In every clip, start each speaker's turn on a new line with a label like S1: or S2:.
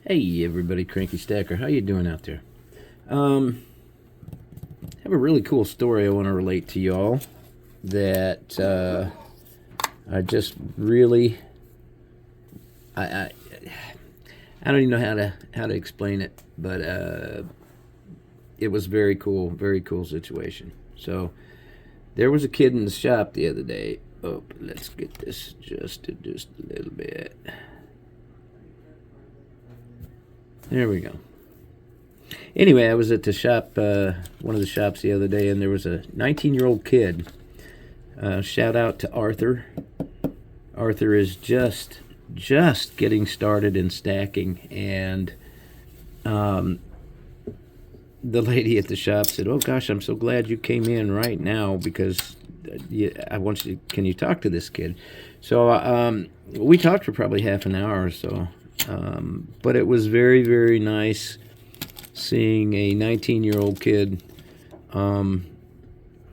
S1: Hey everybody, Cranky Stacker, how you doing out there? Um, have a really cool story I want to relate to y'all that I just really I I don't even know how to explain it, but it was very cool situation. So there was a kid in the shop the other day. Oh, let's get this just a little bit. There we go. Anyway, I was at the shop, one of the shops the other day, and there was a 19-year-old kid. Shout out to Arthur. Arthur is just getting started in stacking, and the lady at the shop said, "Oh gosh, I'm so glad you came in right now because I want you. Can you talk to this kid?" So we talked for probably half an hour or so. But it was very nice seeing a 19-year-old kid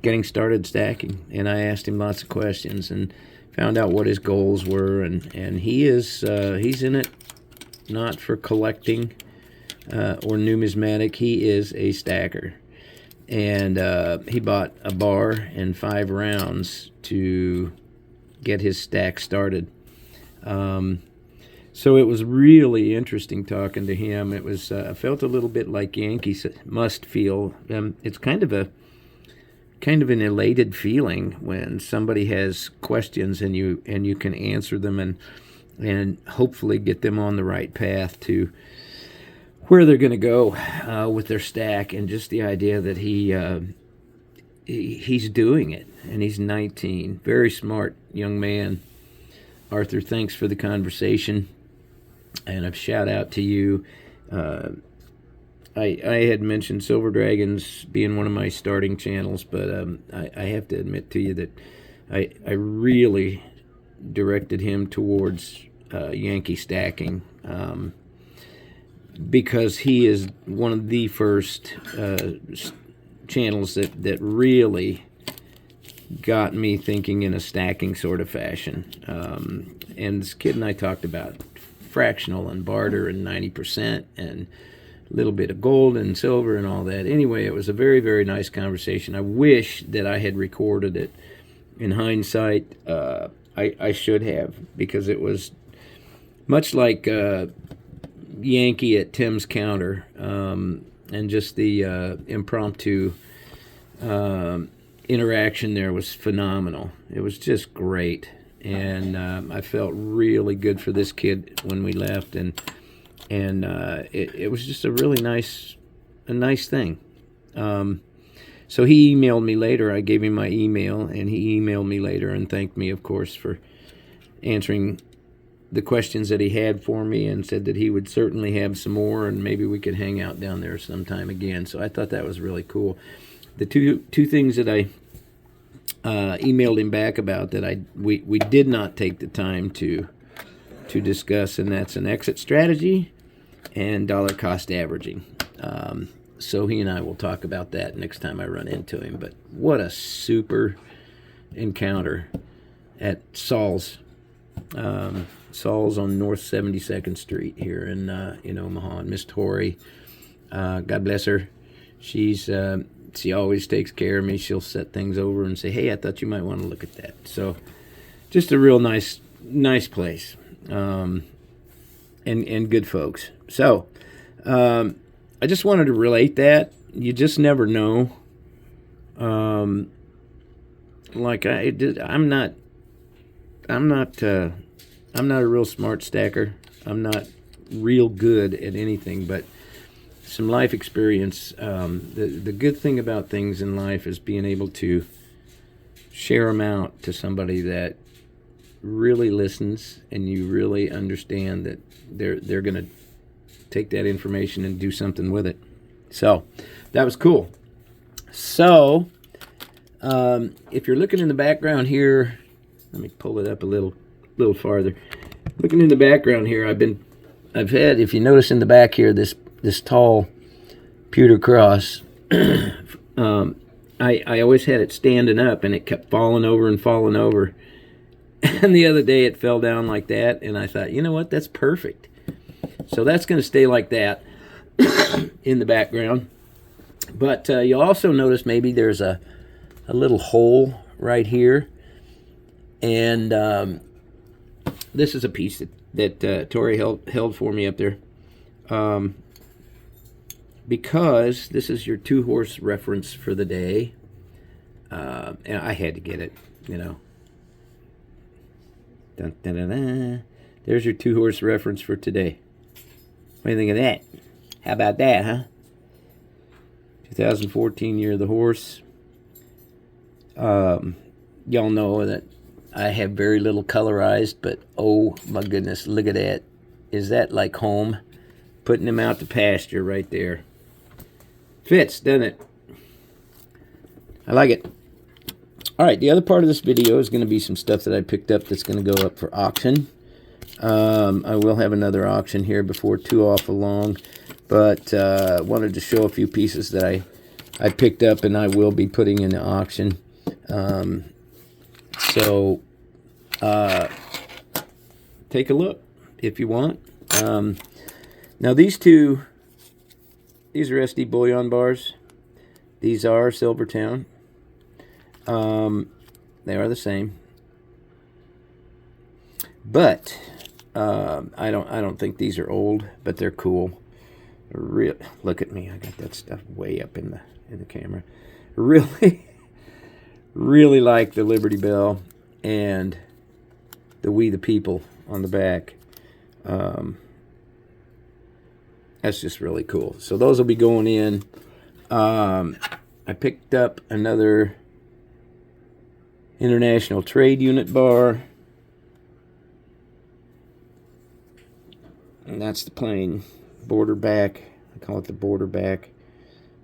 S1: getting started stacking, and I asked him lots of questions and found out what his goals were, and he's in it not for collecting or numismatic. He is a stacker, and he bought a bar and 5 rounds to get his stack started. So it was really interesting talking to him. It was I felt a little bit like Yankees must feel. It's kind of an elated feeling when somebody has questions and you can answer them and hopefully get them on the right path to where they're going to go with their stack. And just the idea that he's doing it, and he's 19, very smart young man. Arthur, thanks for the conversation. And a shout out to you. I had mentioned Silver Dragons being one of my starting channels, but I have to admit to you that I really directed him towards Yankee stacking because he is one of the first channels that really got me thinking in a stacking sort of fashion. And this kid and I talked about fractional and barter and 90% and a little bit of gold and silver and all that. Anyway, it was a very nice conversation. I wish that I had recorded it. In hindsight, I should have, because it was much like Yankee at Tim's counter, and just the impromptu interaction there was phenomenal. It was just great. And I felt really good for this kid when we left, and it was just a really nice thing. So he emailed me later. I gave him my email, and he emailed me later and thanked me, of course, for answering the questions that he had for me, and said that he would certainly have some more, and maybe we could hang out down there sometime again. So I thought that was really cool. The two things that I emailed him back about that we did not take the time to discuss, and that's an exit strategy and dollar cost averaging. So he and I will talk about that next time I run into him. But what a super encounter at Saul's. Saul's on North 72nd Street here in Omaha. And Miss Tori, God bless her. She always takes care of me. She'll set things over and say, "Hey, I thought you might want to look at that." So just a real nice place, and good folks. So I just wanted to relate that. You just never know. Like I'm not a real smart stacker. I'm not real good at anything, but some life experience. The good thing about things in life is being able to share them out to somebody that really listens, and you really understand that they're going to take that information and do something with it. So that was cool. So if you're looking in the background here, let me pull it up a little farther. Looking in the background here, I've had, if you notice in the back here, this tall pewter cross. I always had it standing up, and it kept falling over. And the other day it fell down like that, and I thought, you know what, that's perfect. So that's going to stay like that in the background. But you'll also notice maybe there's a little hole right here. And this is a piece that Tori held for me up there. Because this is your 2-horse reference for the day. And I had to get it, you know. Dun, dun, dun, dun. There's your 2-horse reference for today. What do you think of that? How about that, huh? 2014 Year of the Horse. Y'all know that I have very little colorized, but oh my goodness, look at that. Is that like home? Putting him out to pasture right there. Fits, doesn't it? I like it. All right, the other part of this video is going to be some stuff that I picked up that's going to go up for auction. I will have another auction here before too awful long, but wanted to show a few pieces that I picked up and I will be putting in the auction. So take a look if you want. Now these are SD bullion bars. These are Silvertown. They are the same, but I don't think these are old, but they're cool. Look at me, I got that stuff way up in the camera. Really, really like the Liberty Bell and the We the People on the back. That's just really cool. So those will be going in. I picked up another International Trade Unit bar. And that's the plain border back. I call it the border back.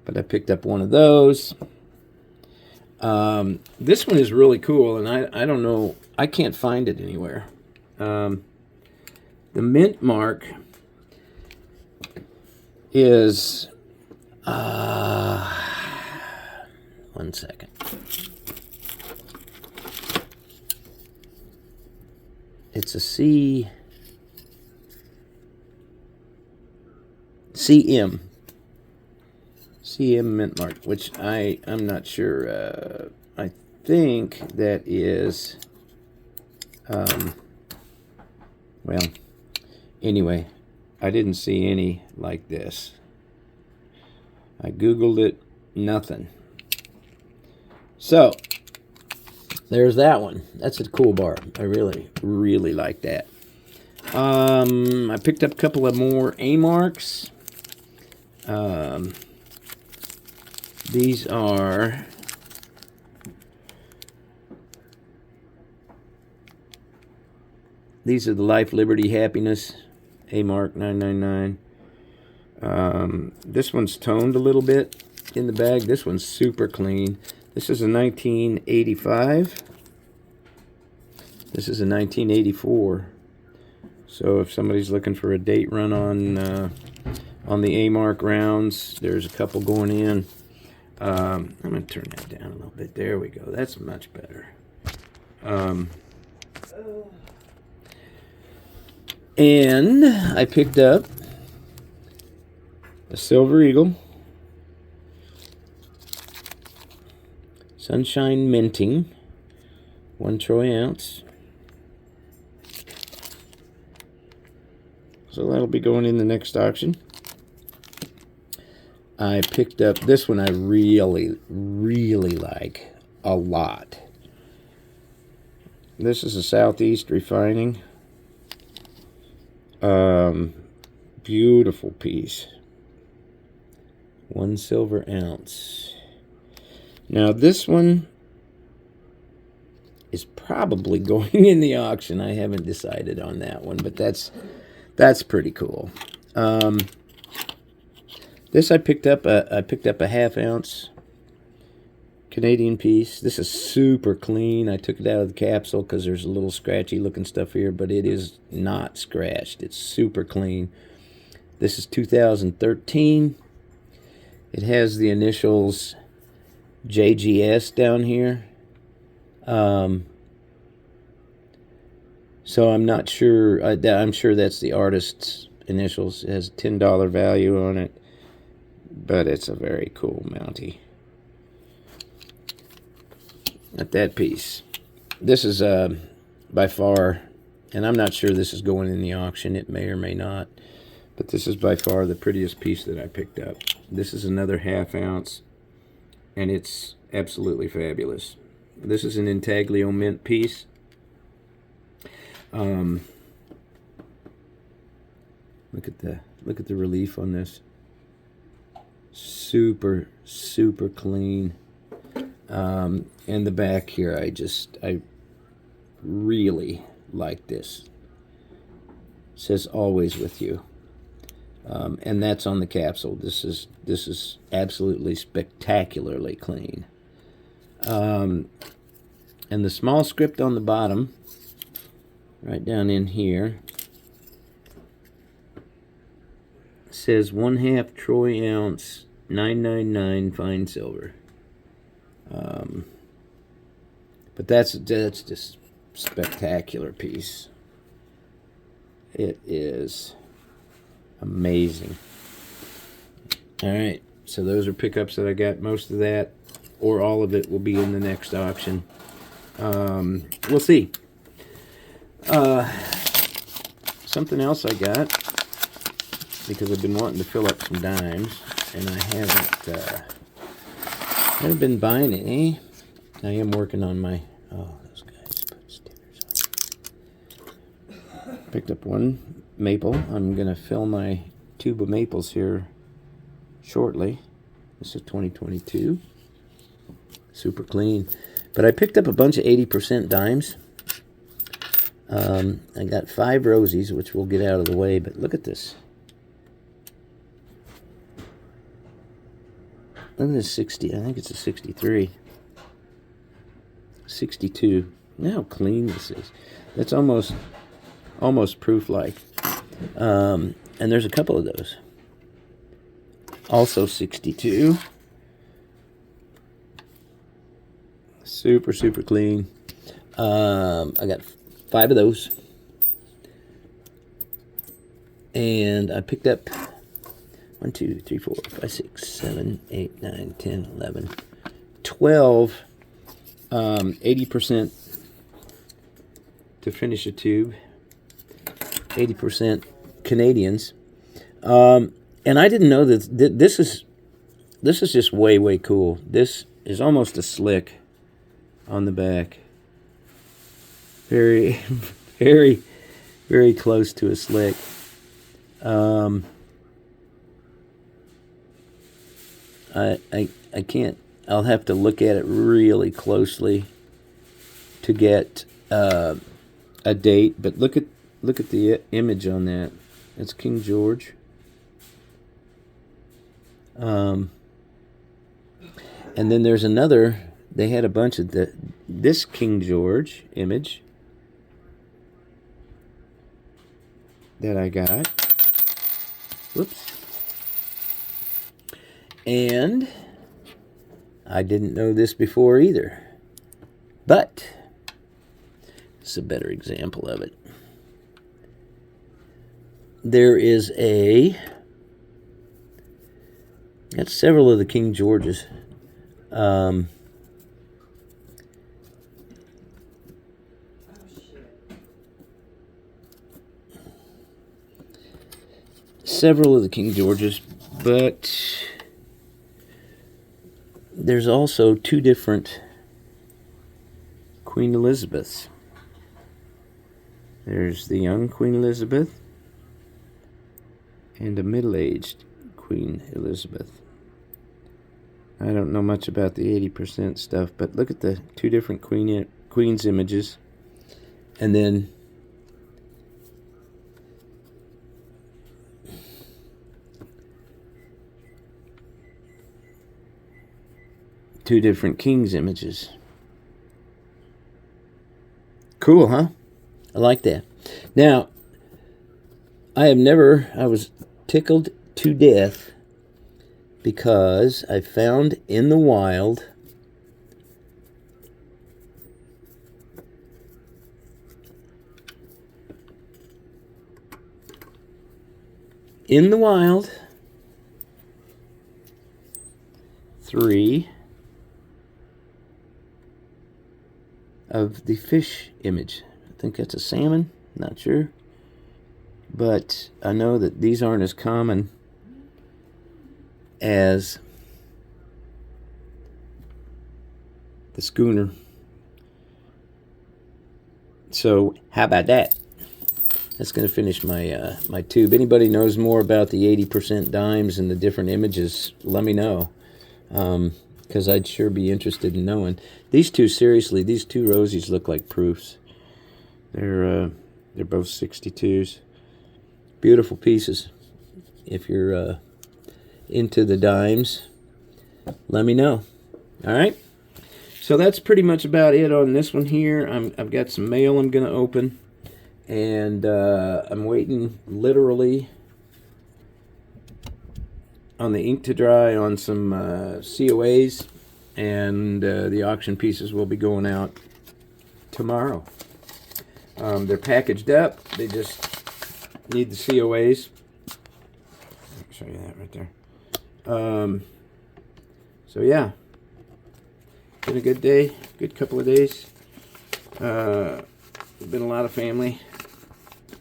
S1: But I picked up one of those. This one is really cool, and I don't know. I can't find it anywhere. The mint mark is... one second. It's a CM mint mark, which I'm not sure. I think that is well, anyway, I didn't see any like this. I googled it, nothing. So there's that one. That's a cool bar. I really, really like that. I picked up a couple of more A marks. These are the Life, Liberty, Happiness A mark 999. This one's toned a little bit in the bag. This one's super clean. This is a 1985. This is a 1984. So if somebody's looking for a date run on the A-Mark rounds, there's a couple going in. I'm going to turn that down a little bit. There we go. That's much better. And I picked up a Silver Eagle. Sunshine Minting, 1 troy ounce. So that'll be going in the next auction. I picked up this one. I really, really like a lot. This is a Southeast Refining. Beautiful piece. 1 silver ounce. Now this one is probably going in the auction. I haven't decided on that one, but that's pretty cool. This I picked up a 1/2 ounce Canadian piece. This is super clean. I took it out of the capsule because there's a little scratchy looking stuff here, but it is not scratched. It's super clean. This is 2013. It has the initials JGS down here. So I'm not sure. I'm sure that's the artist's initials. It has a $10 value on it, but it's a very cool Mountie. At that piece. This is by far, and I'm not sure this is going in the auction. It may or may not. But this is by far the prettiest piece that I picked up. This is another 1/2 ounce, and it's absolutely fabulous. This is an intaglio mint piece. Look at the relief on this. Super clean. And the back here, I really like this. It says "always with you." And that's on the capsule. This is absolutely spectacularly clean. And the small script on the bottom, right down in here, says 1/2 troy ounce 999 fine silver. But that's just spectacular piece. It is amazing. All right, so those are pickups that I got. Most of that, or all of it, will be in the next auction. We'll see. Something else I got, because I've been wanting to fill up some dimes, and I haven't been buying any. I am working on my, those guys put stickers on. Picked up one maple. I'm going to fill my tube of maples here shortly. This is 2022. Super clean. But I picked up a bunch of 80% dimes. I got 5 rosies, which we'll get out of the way, but look at this. Look at this 60. I think it's a 63. 62. Look how clean this is. That's almost proof-like. And there's a couple of those. Also 62. Super clean. I got 5 of those. And I picked up 1, 2, 3, 4, 5, 6, 7, 8, 9, 10, 11, 12 80% to finish a tube. 80% Canadians. And I didn't know that this is just way cool. This is almost a slick on the back. Very close to a slick. I can't. I'll have to look at it really closely to get a date. But look at the image on that. It's King George. And then there's another. They had a bunch of this King George image that I got. Whoops. And I didn't know this before either. But it's a better example of it. There is got several of the King Georges. Several of the King Georges, but there's also 2 different Queen Elizabeths. There's the young Queen Elizabeth and a middle-aged Queen Elizabeth. I don't know much about the 80% stuff, but look at the 2 different Queen's images. And then two different King's images. Cool, huh? I like that. Now, I was tickled to death because I found in the wild in the wild, 3 of the fish image. I think that's a salmon, not sure. But I know that these aren't as common as the schooner. So how about that? That's going to finish my my tube. Anybody knows more about the 80% dimes and the different images, let me know. Because I'd sure be interested in knowing. These two, seriously, these two Rosies look like proofs. They're both 62s. Beautiful pieces. If you're into the dimes, let me know. All right? So that's pretty much about it on this one here. I've got some mail I'm going to open. And I'm waiting literally on the ink to dry on some COAs. And the auction pieces will be going out tomorrow. They're packaged up. They just need the COAs. I'll show you that right there. So yeah, been a good day, good couple of days. Been a lot of family,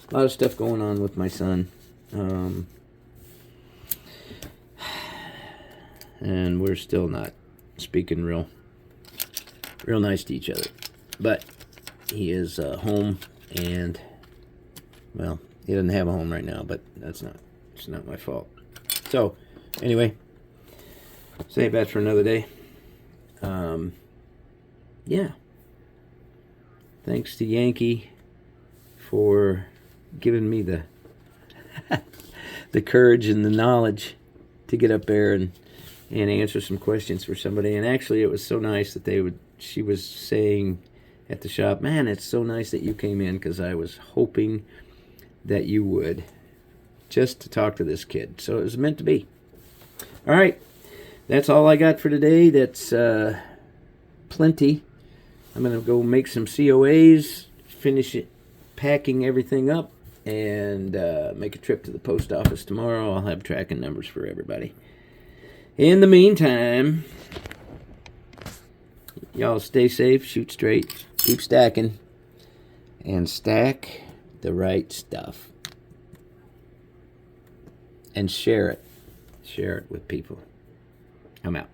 S1: a lot of stuff going on with my son, and we're still not speaking real nice to each other. But he is home, and well, he doesn't have a home right now. But it's not my fault. So anyway, save that for another day. Yeah. Thanks to Yankee for giving me the the courage and the knowledge to get up there and answer some questions for somebody. And actually, it was so nice that she was saying at the shop, man, it's so nice that you came in, because I was hoping that you would, just to talk to this kid. So it was meant to be. All right. That's all I got for today. That's plenty. I'm going to go make some COAs, finish it, packing everything up, and make a trip to the post office tomorrow. I'll have tracking numbers for everybody. In the meantime, y'all stay safe, shoot straight, keep stacking, and stack the right stuff. And share it. Share it with people. I'm out.